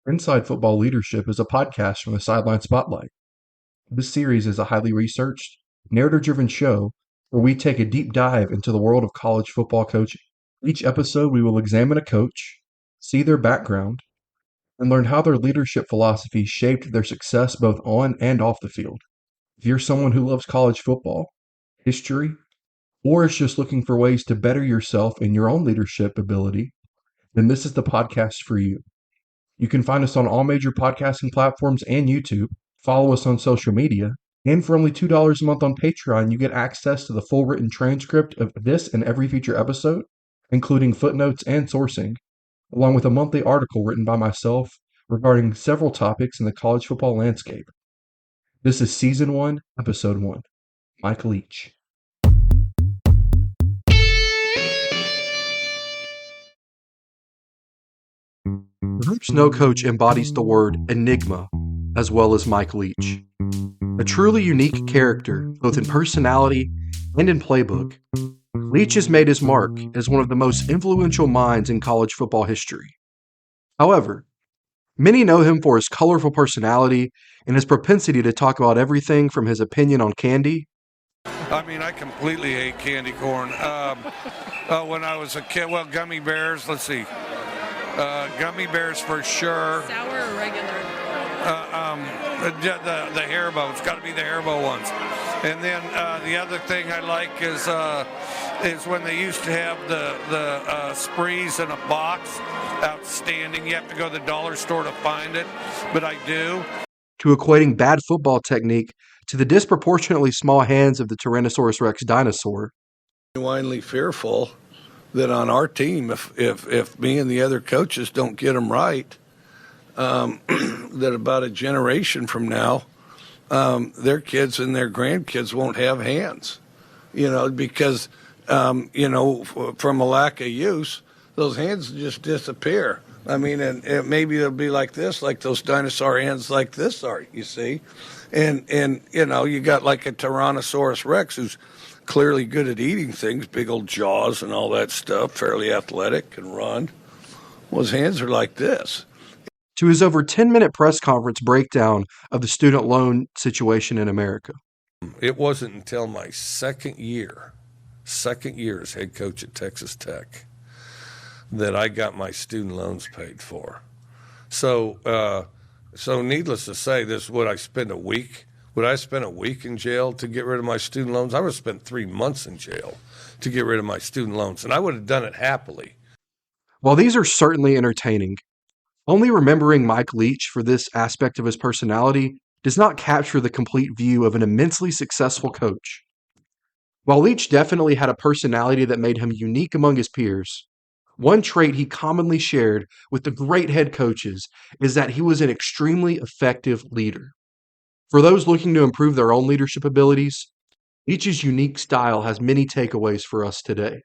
Inside Football Leadership is a podcast from the Sideline Spotlight. This series is a highly researched, narrative-driven show where we take a deep dive into the world of college football coaching. Each episode, we will examine a coach, see their background, and learn how their leadership philosophy shaped their success both on and off the field. If you're someone who loves college football, history, or is just looking for ways to better yourself in your own leadership ability, then this is the podcast for you. You can find us on all major podcasting platforms and YouTube. Follow us on social media. And for only $2 a month on Patreon, you get access to the full written transcript of this and every future episode, including footnotes and sourcing, along with a monthly article written by myself regarding several topics in the college football landscape. This is Season 1, Episode 1. Mike Leach. Perhaps no coach embodies the word enigma as well as Mike Leach. A truly unique character, both in personality and in playbook, Leach has made his mark as one of the most influential minds in college football history. However, many know him for his colorful personality and his propensity to talk about everything from his opinion on candy. I completely hate candy corn. When I was a kid, gummy bears, let's see. Gummy bears for sure. Sour or regular? The Haribo. It's got to be the Haribo ones. And then the other thing I like is when they used to have the sprees in a box. Outstanding. You have to go to the dollar store to find it, but I do. To equating bad football technique to the disproportionately small hands of the Tyrannosaurus Rex dinosaur. Genuinely fearful that on our team, if me and the other coaches don't get them right, that about a generation from now, their kids and their grandkids won't have hands, because, from a lack of use, those hands just disappear. And maybe it'll be like this, like those dinosaur hands like this are, you see. And you got like a Tyrannosaurus Rex who's clearly good at eating things, big old jaws and all that stuff, fairly athletic, can run. Well, his hands are like this. To his over 10-minute press conference breakdown of the student loan situation in America. It wasn't until my second year as head coach at Texas Tech, that I got my student loans paid for. So needless to say, this is what I spend a week. Would I spend a week in jail to get rid of my student loans? I would have spent 3 months in jail to get rid of my student loans, and I would have done it happily. While these are certainly entertaining, only remembering Mike Leach for this aspect of his personality does not capture the complete view of an immensely successful coach. While Leach definitely had a personality that made him unique among his peers, one trait he commonly shared with the great head coaches is that he was an extremely effective leader. For those looking to improve their own leadership abilities, Leach's unique style has many takeaways for us today.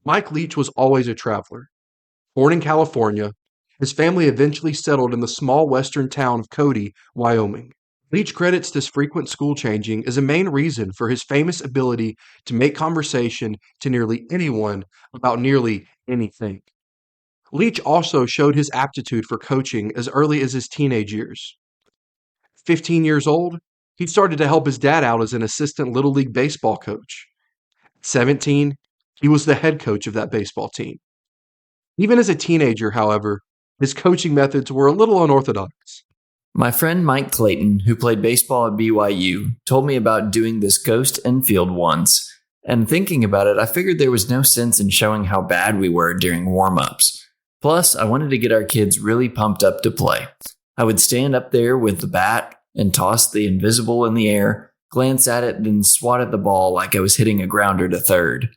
Mike Leach was always a traveler. Born in California, his family eventually settled in the small western town of Cody, Wyoming. Leach credits this frequent school changing as a main reason for his famous ability to make conversation to nearly anyone about nearly anything. Leach also showed his aptitude for coaching as early as his teenage years. 15 years old, he started to help his dad out as an assistant Little League baseball coach. At 17, he was the head coach of that baseball team. Even as a teenager, however, his coaching methods were a little unorthodox. My friend Mike Clayton, who played baseball at BYU, told me about doing this ghost infield once, and thinking about it, I figured there was no sense in showing how bad we were during warm-ups. Plus, I wanted to get our kids really pumped up to play. I would stand up there with the bat and toss the invisible in the air, glance at it, then swat at the ball like I was hitting a grounder to third.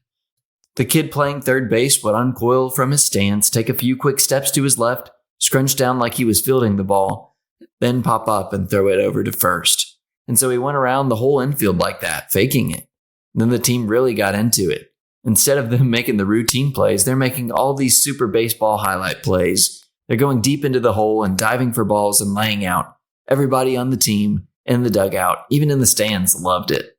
The kid playing third base would uncoil from his stance, take a few quick steps to his left, scrunch down like he was fielding the ball, then pop up and throw it over to first. And so he went around the whole infield like that, faking it. And then the team really got into it. Instead of them making the routine plays, they're making all these super baseball highlight plays. They're going deep into the hole and diving for balls and laying out. Everybody on the team, in the dugout, even in the stands, loved it.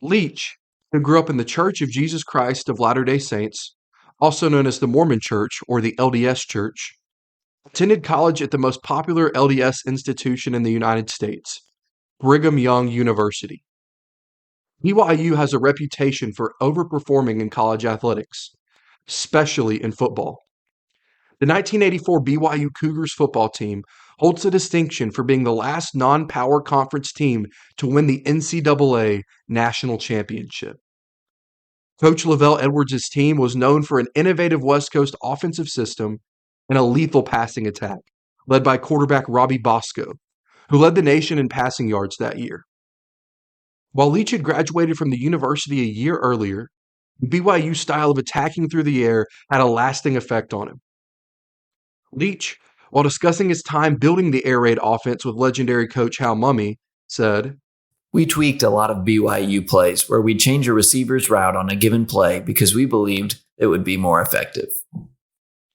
Leach, who grew up in the Church of Jesus Christ of Latter-day Saints, also known as the Mormon Church or the LDS Church, Attended college at the most popular LDS institution in the United States, Brigham Young University. BYU has a reputation for overperforming in college athletics, especially in football. The 1984 BYU Cougars football team holds the distinction for being the last non-power conference team to win the NCAA national championship. Coach Lavelle Edwards' team was known for an innovative West Coast offensive system and a lethal passing attack, led by quarterback Robbie Bosco, who led the nation in passing yards that year. While Leach had graduated from the university a year earlier, BYU's style of attacking through the air had a lasting effect on him. Leach, while discussing his time building the air raid offense with legendary coach Hal Mumme, said, "We tweaked a lot of BYU plays where we'd change a receiver's route on a given play because we believed it would be more effective."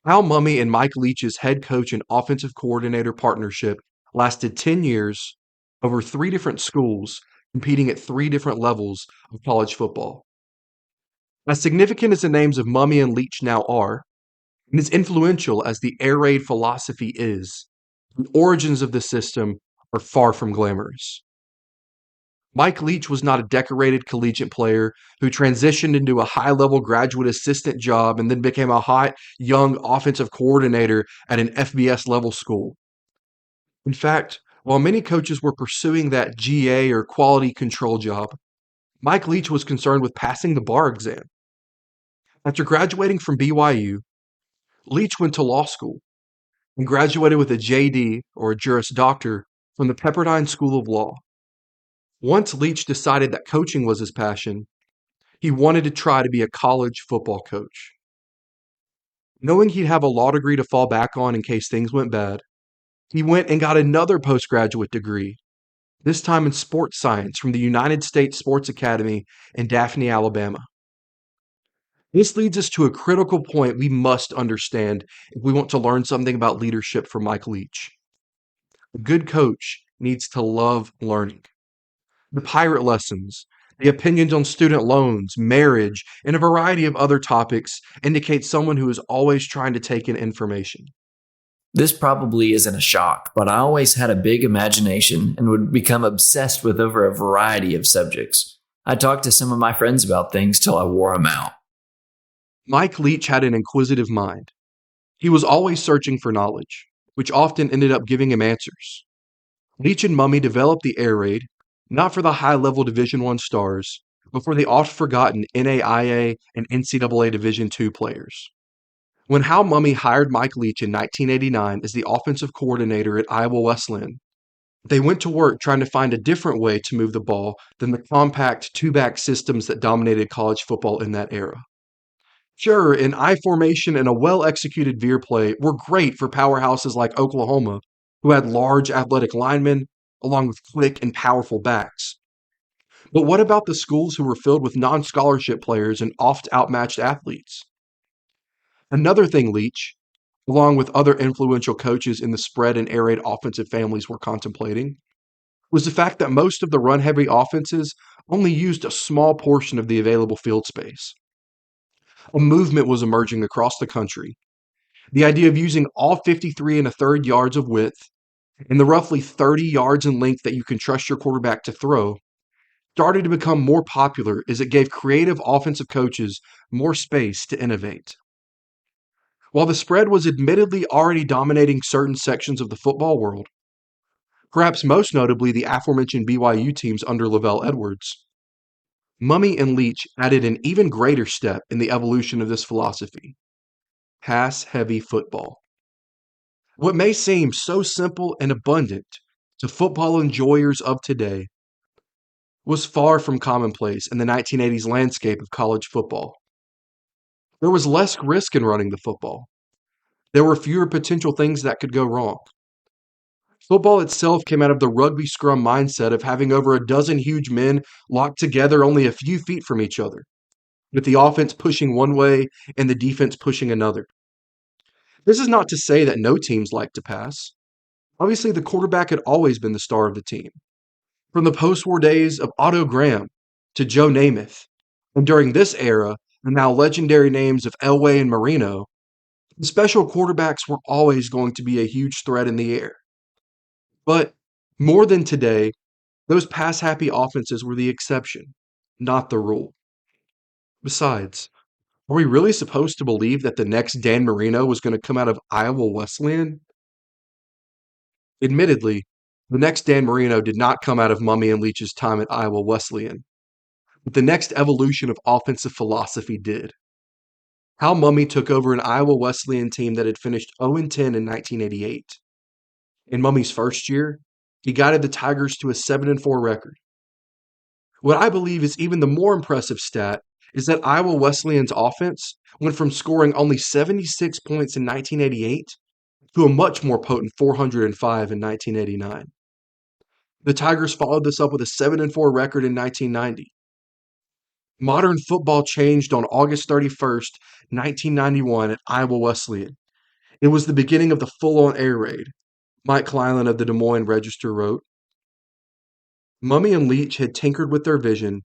Hal Mumme and Mike Leach's head coach and offensive coordinator partnership lasted 10 years over 3 different schools, competing at 3 different levels of college football. As significant as the names of Mumme and Leach now are, and as influential as the air raid philosophy is, the origins of the system are far from glamorous. Mike Leach was not a decorated collegiate player who transitioned into a high-level graduate assistant job and then became a hot, young offensive coordinator at an FBS-level school. In fact, while many coaches were pursuing that GA or quality control job, Mike Leach was concerned with passing the bar exam. After graduating from BYU, Leach went to law school and graduated with a JD, or a Juris Doctor, from the Pepperdine School of Law. Once Leach decided that coaching was his passion, he wanted to try to be a college football coach. Knowing he'd have a law degree to fall back on in case things went bad, he went and got another postgraduate degree, this time in sports science from the United States Sports Academy in Daphne, Alabama. This leads us to a critical point we must understand if we want to learn something about leadership from Mike Leach. A good coach needs to love learning. The pirate lessons, the opinions on student loans, marriage, and a variety of other topics indicate someone who is always trying to take in information. This probably isn't a shock, but I always had a big imagination and would become obsessed with over a variety of subjects. I talked to some of my friends about things till I wore them out. Mike Leach had an inquisitive mind. He was always searching for knowledge, which often ended up giving him answers. Leach and Mumme developed the air raid, not for the high-level Division I stars, but for the oft-forgotten NAIA and NCAA Division II players. When Hal Mumme hired Mike Leach in 1989 as the offensive coordinator at Iowa Wesleyan, they went to work trying to find a different way to move the ball than the compact two-back systems that dominated college football in that era. Sure, an I formation and a well-executed veer play were great for powerhouses like Oklahoma, who had large athletic linemen, along with quick and powerful backs. But what about the schools who were filled with non-scholarship players and oft outmatched athletes? Another thing Leach, along with other influential coaches in the spread and air raid offensive families were contemplating, was the fact that most of the run-heavy offenses only used a small portion of the available field space. A movement was emerging across the country. The idea of using all 53 1/3 yards of width and the roughly 30 yards in length that you can trust your quarterback to throw started to become more popular as it gave creative offensive coaches more space to innovate. While the spread was admittedly already dominating certain sections of the football world, perhaps most notably the aforementioned BYU teams under Lavelle Edwards, Mumme and Leach added an even greater step in the evolution of this philosophy: pass-heavy football. What may seem so simple and abundant to football enjoyers of today was far from commonplace in the 1980s landscape of college football. There was less risk in running the football. There were fewer potential things that could go wrong. Football itself came out of the rugby scrum mindset of having over a dozen huge men locked together only a few feet from each other, with the offense pushing one way and the defense pushing another. This is not to say that no teams like to pass. Obviously, the quarterback had always been the star of the team. From the post-war days of Otto Graham to Joe Namath, and during this era, the now legendary names of Elway and Marino, The special quarterbacks were always going to be a huge threat in the air. But more than today, those pass-happy offenses were the exception, not the rule. Besides, are we really supposed to believe that the next Dan Marino was going to come out of Iowa Wesleyan? Admittedly, the next Dan Marino did not come out of Mummy and Leach's time at Iowa Wesleyan, but the next evolution of offensive philosophy did. Hal Mummy took over an Iowa Wesleyan team that had finished 0-10 in 1988. In Mummy's first year, he guided the Tigers to a 7-4 record. What I believe is even the more impressive stat is that Iowa Wesleyan's offense went from scoring only 76 points in 1988 to a much more potent 405 in 1989. The Tigers followed this up with a 7-4 record in 1990. Modern football changed on August 31st, 1991 at Iowa Wesleyan. It was the beginning of the full-on air raid. Mike Kleiland of the Des Moines Register wrote, Mummy and Leach had tinkered with their vision,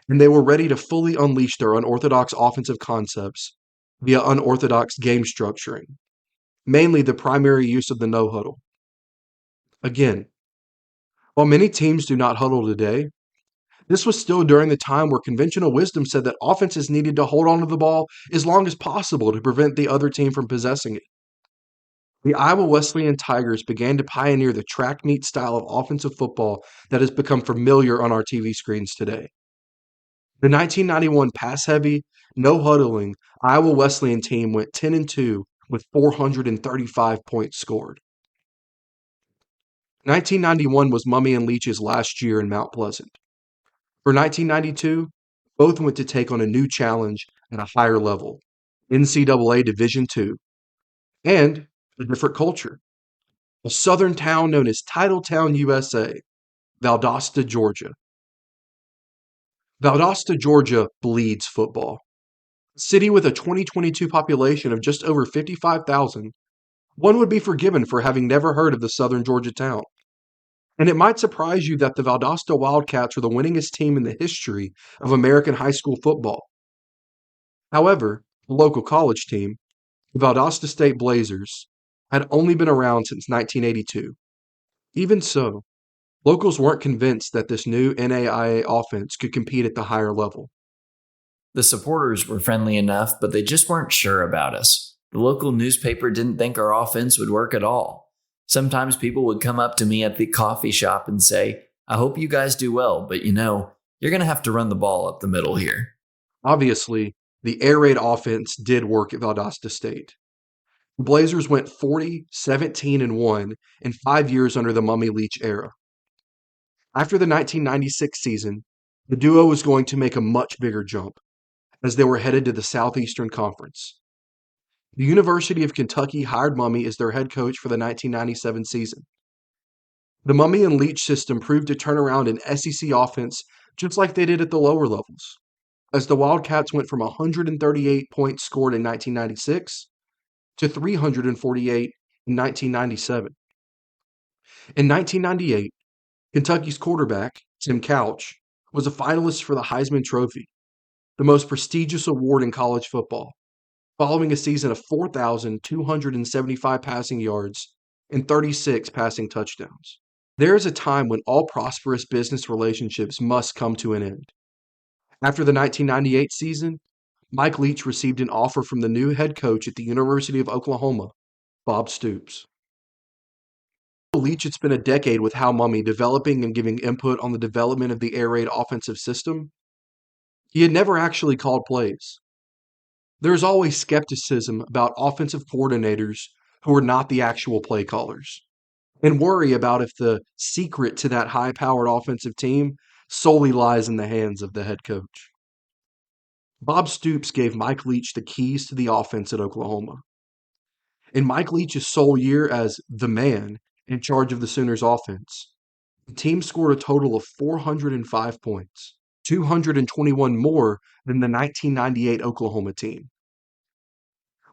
and they were ready to fully unleash their unorthodox offensive concepts via unorthodox game structuring, mainly the primary use of the no-huddle. Again, while many teams do not huddle today, this was still during the time where conventional wisdom said that offenses needed to hold on to the ball as long as possible to prevent the other team from possessing it. The Iowa Wesleyan Tigers began to pioneer the track meet style of offensive football that has become familiar on our TV screens today. The 1991 pass-heavy, no-huddling Iowa Wesleyan team went 10-2 with 435 points scored. 1991 was Mummy and Leach's last year in Mount Pleasant. For 1992, both went to take on a new challenge at a higher level, NCAA Division II, and a different culture. A southern town known as Titletown, USA, Valdosta, Georgia. Valdosta, Georgia bleeds football. A city with a 2022 population of just over 55,000, one would be forgiven for having never heard of the southern Georgia town. And it might surprise you that the Valdosta Wildcats are the winningest team in the history of American high school football. However, the local college team, the Valdosta State Blazers, had only been around since 1982. Even so, locals weren't convinced that this new NAIA offense could compete at the higher level. The supporters were friendly enough, but they just weren't sure about us. The local newspaper didn't think our offense would work at all. Sometimes people would come up to me at the coffee shop and say, I hope you guys do well, but you're going to have to run the ball up the middle here. Obviously, the air raid offense did work at Valdosta State. The Blazers went 40-17-1 in 5 years under the Mummy Leach era. After the 1996 season, the duo was going to make a much bigger jump, as they were headed to the Southeastern Conference. The University of Kentucky hired Mummy as their head coach for the 1997 season. The Mummy and Leach system proved to turn around an SEC offense just like they did at the lower levels, as the Wildcats went from 138 points scored in 1996 to 348 in 1997. In 1998, Kentucky's quarterback, Tim Couch, was a finalist for the Heisman Trophy, the most prestigious award in college football, following a season of 4,275 passing yards and 36 passing touchdowns. There is a time when all prosperous business relationships must come to an end. After the 1998 season, Mike Leach received an offer from the new head coach at the University of Oklahoma, Bob Stoops. Leach had spent a decade with Hal Mummy developing and giving input on the development of the air raid offensive system. He had never actually called plays. There is always skepticism about offensive coordinators who are not the actual play callers, and worry about if the secret to that high-powered offensive team solely lies in the hands of the head coach. Bob Stoops gave Mike Leach the keys to the offense at Oklahoma. In Mike Leach's sole year as the man in charge of the Sooners offense, the team scored a total of 405 points, 221 more than the 1998 Oklahoma team.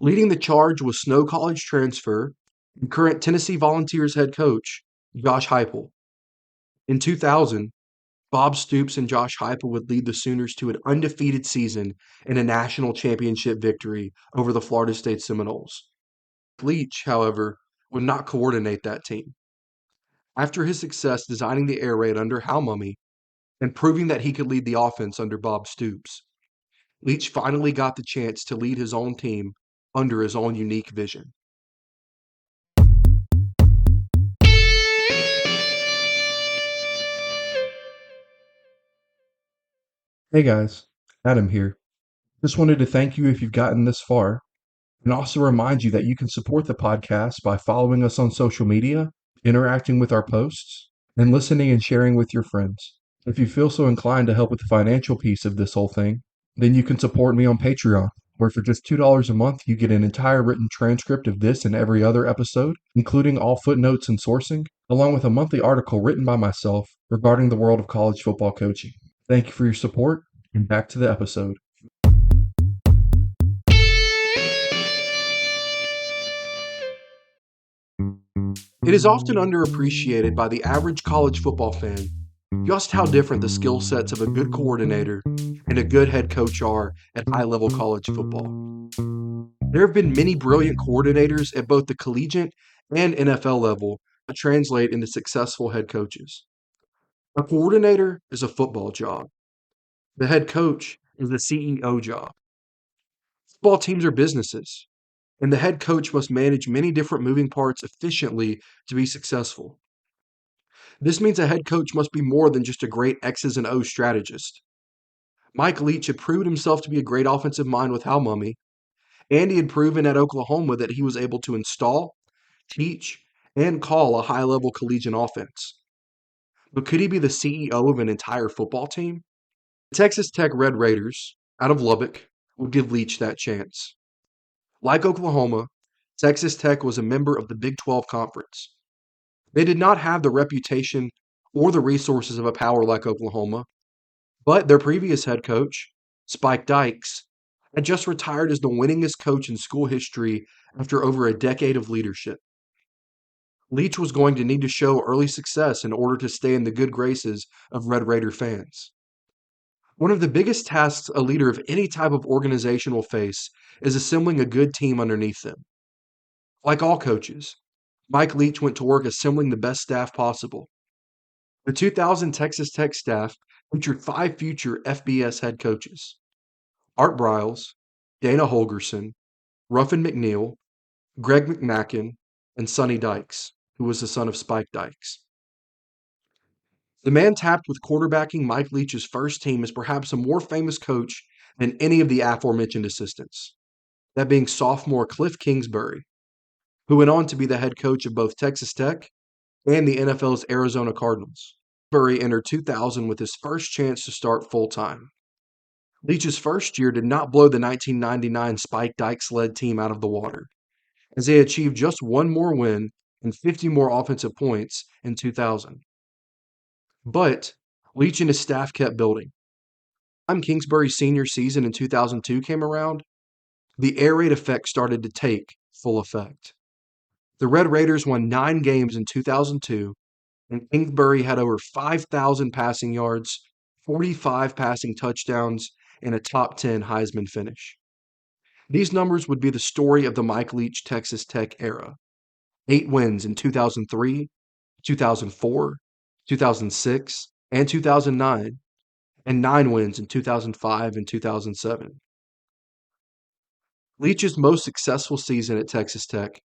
Leading the charge was Snow College transfer and current Tennessee Volunteers head coach, Josh Heupel. In 2000, Bob Stoops and Josh Heupel would lead the Sooners to an undefeated season and a national championship victory over the Florida State Seminoles. Leach, however, would not coordinate that team. After his success designing the air raid under Hal Mumme and proving that he could lead the offense under Bob Stoops, Leach finally got the chance to lead his own team under his own unique vision. Hey guys, Adam here. Just wanted to thank you if you've gotten this far, and also remind you that you can support the podcast by following us on social media, interacting with our posts, and listening and sharing with your friends. If you feel so inclined to help with the financial piece of this whole thing, then you can support me on Patreon, where for just $2 a month you get an entire written transcript of this and every other episode, including all footnotes and sourcing, along with a monthly article written by myself regarding the world of college football coaching. Thank you for your support, and back to the episode. It is often underappreciated by the average college football fan just how different the skill sets of a good coordinator and a good head coach are at high-level college football. There have been many brilliant coordinators at both the collegiate and NFL level that translate into successful head coaches. A coordinator is a football job. The head coach is the CEO job. Football teams are businesses, and the head coach must manage many different moving parts efficiently to be successful. This means a head coach must be more than just a great X's and O's strategist. Mike Leach had proved himself to be a great offensive mind with Hal Mumme, and he had proven at Oklahoma that he was able to install, teach, and call a high-level collegiate offense. But could he be the CEO of an entire football team? The Texas Tech Red Raiders, out of Lubbock, would give Leach that chance. Like Oklahoma, Texas Tech was a member of the Big 12 Conference. They did not have the reputation or the resources of a power like Oklahoma, but their previous head coach, Spike Dykes, had just retired as the winningest coach in school history after over a decade of leadership. Leach was going to need to show early success in order to stay in the good graces of Red Raider fans. One of the biggest tasks a leader of any type of organization will face is assembling a good team underneath them. Like all coaches, Mike Leach went to work assembling the best staff possible. The 2000 Texas Tech staff featured 5 future FBS head coaches: Art Briles, Dana Holgerson, Ruffin McNeil, Greg McMacken, and Sonny Dykes, who was the son of Spike Dykes. The man tapped with quarterbacking Mike Leach's first team is perhaps a more famous coach than any of the aforementioned assistants, that being sophomore Cliff Kingsbury, who went on to be the head coach of both Texas Tech and the NFL's Arizona Cardinals. Kingsbury entered 2000 with his first chance to start full-time. Leach's first year did not blow the 1999 Spike Dykes-led team out of the water, as they achieved just one more win and 50 more offensive points in 2000. But Leach and his staff kept building. By the time Kingsbury's senior season in 2002 came around, the air raid effect started to take full effect. The Red Raiders won 9 games in 2002, and Kingsbury had over 5,000 passing yards, 45 passing touchdowns, and a top 10 Heisman finish. These numbers would be the story of the Mike Leach Texas Tech era. 8 wins in 2003, 2004, 2006, and 2009, and 9 wins in 2005 and 2007. Leach's most successful season at Texas Tech,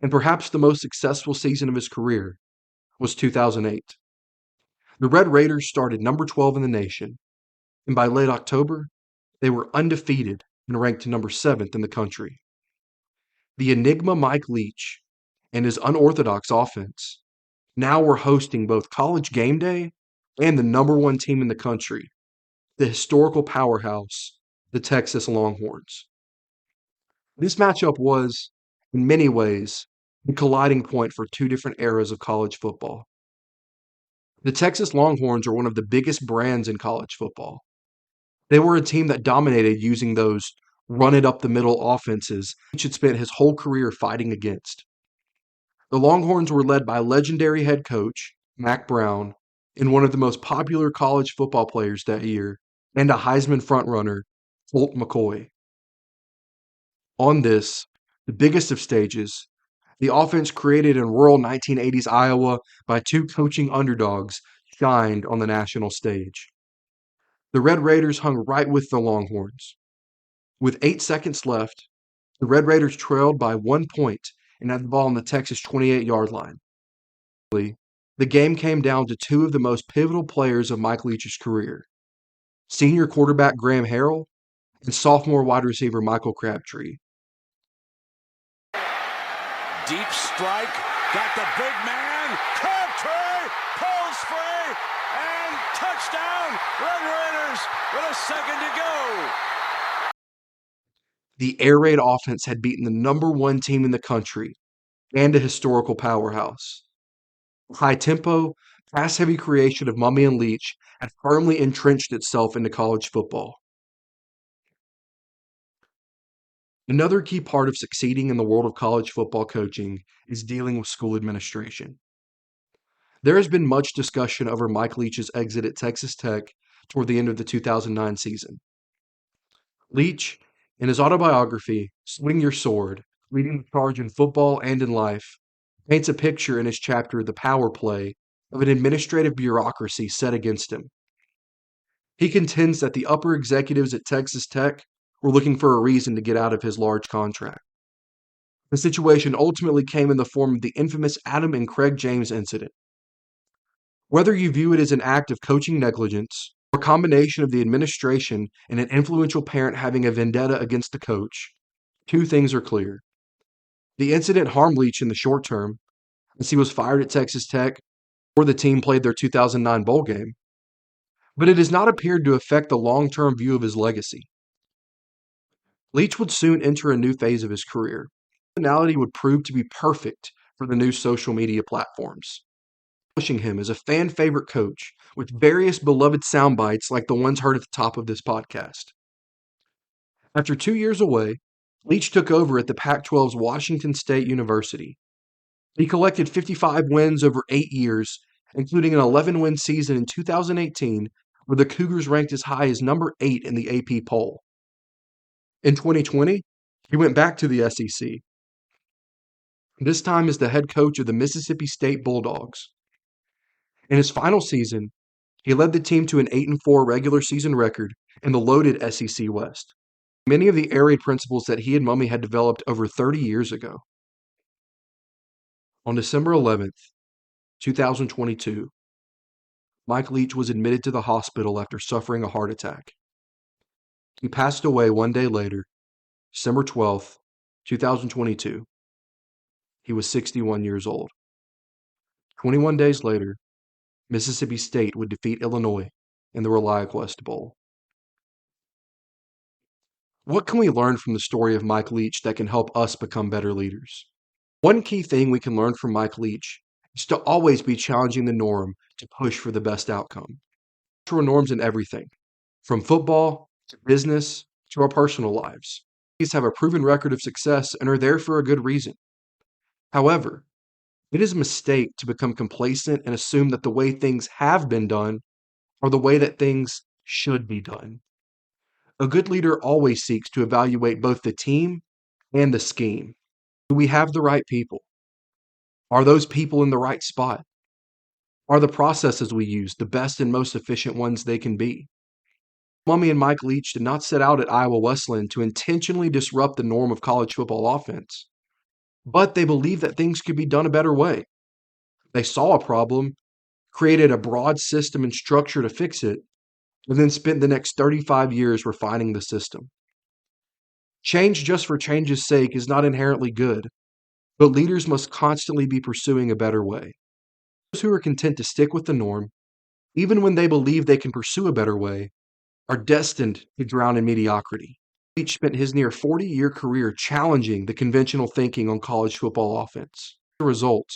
and perhaps the most successful season of his career, was 2008. The Red Raiders started number 12 in the nation, and by late October, they were undefeated and ranked number 7th in the country. The enigma Mike Leach and his unorthodox offense now were hosting both College Game Day and the number 1 team in the country, the historical powerhouse, the Texas Longhorns. This matchup was, in many ways, the colliding point for 2 different eras of college football. The Texas Longhorns are one of the biggest brands in college football. They were a team that dominated using those run-it-up-the-middle offenses Leach had spent his whole career fighting against. The Longhorns were led by legendary head coach Mack Brown and one of the most popular college football players that year, and a Heisman frontrunner, Colt McCoy. On this, The biggest of stages, the offense created in rural 1980s Iowa by two coaching underdogs shined on the national stage. The Red Raiders hung right with the Longhorns. With 8 seconds left, the Red Raiders trailed by 1 point and had the ball on the Texas 28-yard line. The game came down to two of the most pivotal players of Mike Leach's career, senior quarterback Graham Harrell and sophomore wide receiver Michael Crabtree. Deep strike, got the big man, Crabtree, pulls free, and touchdown, Red Raiders with a second to go. The air raid offense had beaten the number one team in the country and a historical powerhouse. High-tempo, pass-heavy creation of Mummy and Leach had firmly entrenched itself into college football. Another key part of succeeding in the world of college football coaching is dealing with school administration. There has been much discussion over Mike Leach's exit at Texas Tech toward the end of the 2009 season. Leach, in his autobiography, Swing Your Sword, Leading the Charge in Football and in Life, paints a picture in his chapter, The Power Play, of an administrative bureaucracy set against him. He contends that the upper executives at Texas Tech were looking for a reason to get out of his large contract. The situation ultimately came in the form of the infamous Adam and Craig James incident. Whether you view it as an act of coaching negligence or a combination of the administration and an influential parent having a vendetta against the coach, two things are clear. The incident harmed Leach in the short term, as he was fired at Texas Tech before the team played their 2009 bowl game, but it has not appeared to affect the long-term view of his legacy. Leach would soon enter a new phase of his career. His personality would prove to be perfect for the new social media platforms, pushing him as a fan-favorite coach with various beloved sound bites like the ones heard at the top of this podcast. After 2 years away, Leach took over at the Pac-12's Washington State University. He collected 55 wins over 8 years, including an 11-win season in 2018, where the Cougars ranked as high as number 8 in the AP poll. In 2020, he went back to the SEC, this time as the head coach of the Mississippi State Bulldogs. In his final season, he led the team to an 8-4 regular season record in the loaded SEC West. Many of the air raid principles that he and Mummy had developed over 30 years ago. On December 11th, 2022, Mike Leach was admitted to the hospital after suffering a heart attack. He passed away 1 day later, December 12th, 2022. He was 61 years old. 21 days later, Mississippi State would defeat Illinois in the ReliaQuest Bowl. What can we learn from the story of Mike Leach that can help us become better leaders? One key thing we can learn from Mike Leach is to always be challenging the norm to push for the best outcome. Cultural norms in everything, from football to business to our personal lives. These have a proven record of success and are there for a good reason. However, it is a mistake to become complacent and assume that the way things have been done are the way that things should be done. A good leader always seeks to evaluate both the team and the scheme. Do we have the right people? Are those people in the right spot? Are the processes we use the best and most efficient ones they can be? Mummy and Mike Leach did not set out at Iowa Wesleyan to intentionally disrupt the norm of college football offense, but they believed that things could be done a better way. They saw a problem, created a broad system and structure to fix it, and then spent the next 35 years refining the system. Change just for change's sake is not inherently good, but leaders must constantly be pursuing a better way. Those who are content to stick with the norm, even when they believe they can pursue a better way, are destined to drown in mediocrity. Leach spent his near 40-year career challenging the conventional thinking on college football offense. As a result,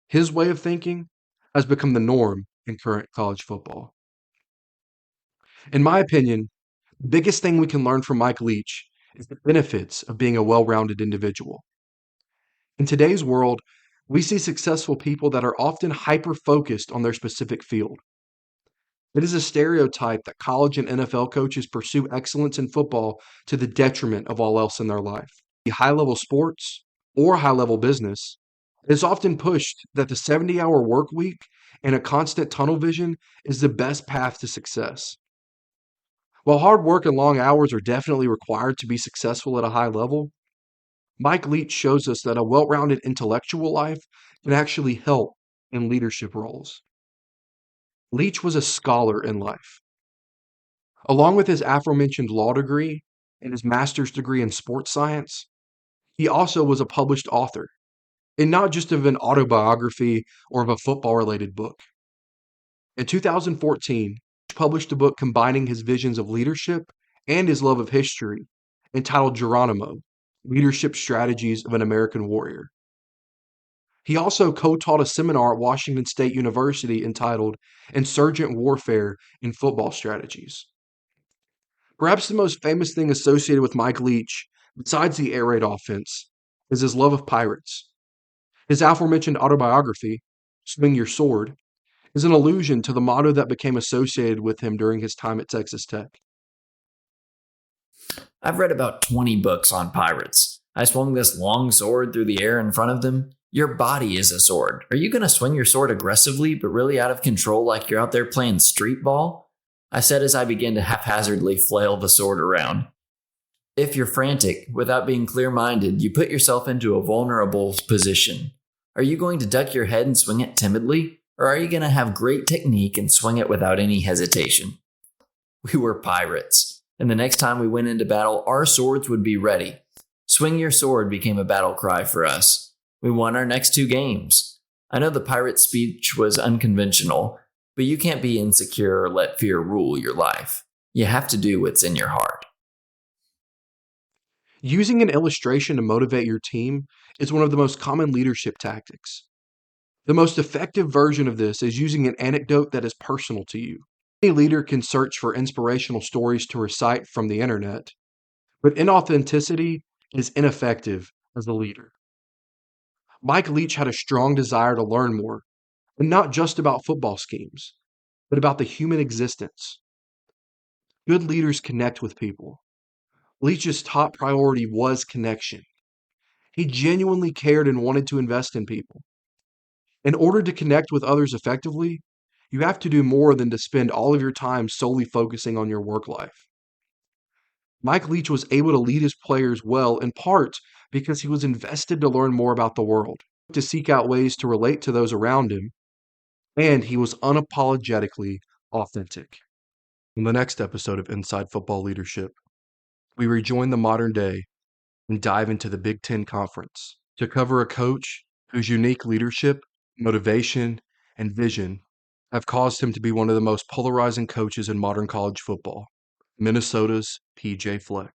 his way of thinking has become the norm in current college football. In my opinion, the biggest thing we can learn from Mike Leach is the benefits of being a well-rounded individual. In today's world, we see successful people that are often hyper-focused on their specific field. It is a stereotype that college and NFL coaches pursue excellence in football to the detriment of all else in their life. high-level sports or high-level business, it is often pushed that the 70-hour work week and a constant tunnel vision is the best path to success. While hard work and long hours are definitely required to be successful at a high level, Mike Leach shows us that a well-rounded intellectual life can actually help in leadership roles. Leach was a scholar in life. Along with his aforementioned law degree and his master's degree in sports science, he also was a published author, and not just of an autobiography or of a football-related book. In 2014, he published a book combining his visions of leadership and his love of history, entitled Geronimo, Leadership Strategies of an American Warrior. He also co-taught a seminar at Washington State University entitled Insurgent Warfare in Football Strategies. Perhaps the most famous thing associated with Mike Leach, besides the air raid offense, is his love of pirates. His aforementioned autobiography, Swing Your Sword, is an allusion to the motto that became associated with him during his time at Texas Tech. I've read about 20 books on pirates. I swung this long sword through the air in front of them. Your body is a sword. Are you going to swing your sword aggressively but really out of control like you're out there playing street ball? I said as I began to haphazardly flail the sword around. If you're frantic, without being clear-minded, you put yourself into a vulnerable position. Are you going to duck your head and swing it timidly? Or are you going to have great technique and swing it without any hesitation? We were pirates, and the next time we went into battle, our swords would be ready. Swing your sword became a battle cry for us. We won our next 2 games. I know the pirate speech was unconventional, but you can't be insecure or let fear rule your life. You have to do what's in your heart. Using an illustration to motivate your team is one of the most common leadership tactics. The most effective version of this is using an anecdote that is personal to you. Any leader can search for inspirational stories to recite from the internet, but inauthenticity is ineffective as a leader. Mike Leach had a strong desire to learn more, and not just about football schemes, but about the human existence. Good leaders connect with people. Leach's top priority was connection. He genuinely cared and wanted to invest in people. In order to connect with others effectively, you have to do more than to spend all of your time solely focusing on your work life. Mike Leach was able to lead his players well in part because he was invested to learn more about the world, to seek out ways to relate to those around him, and he was unapologetically authentic. In the next episode of Inside Football Leadership, we rejoin the modern day and dive into the Big Ten Conference to cover a coach whose unique leadership, motivation, and vision have caused him to be one of the most polarizing coaches in modern college football, Minnesota's P.J. Fleck.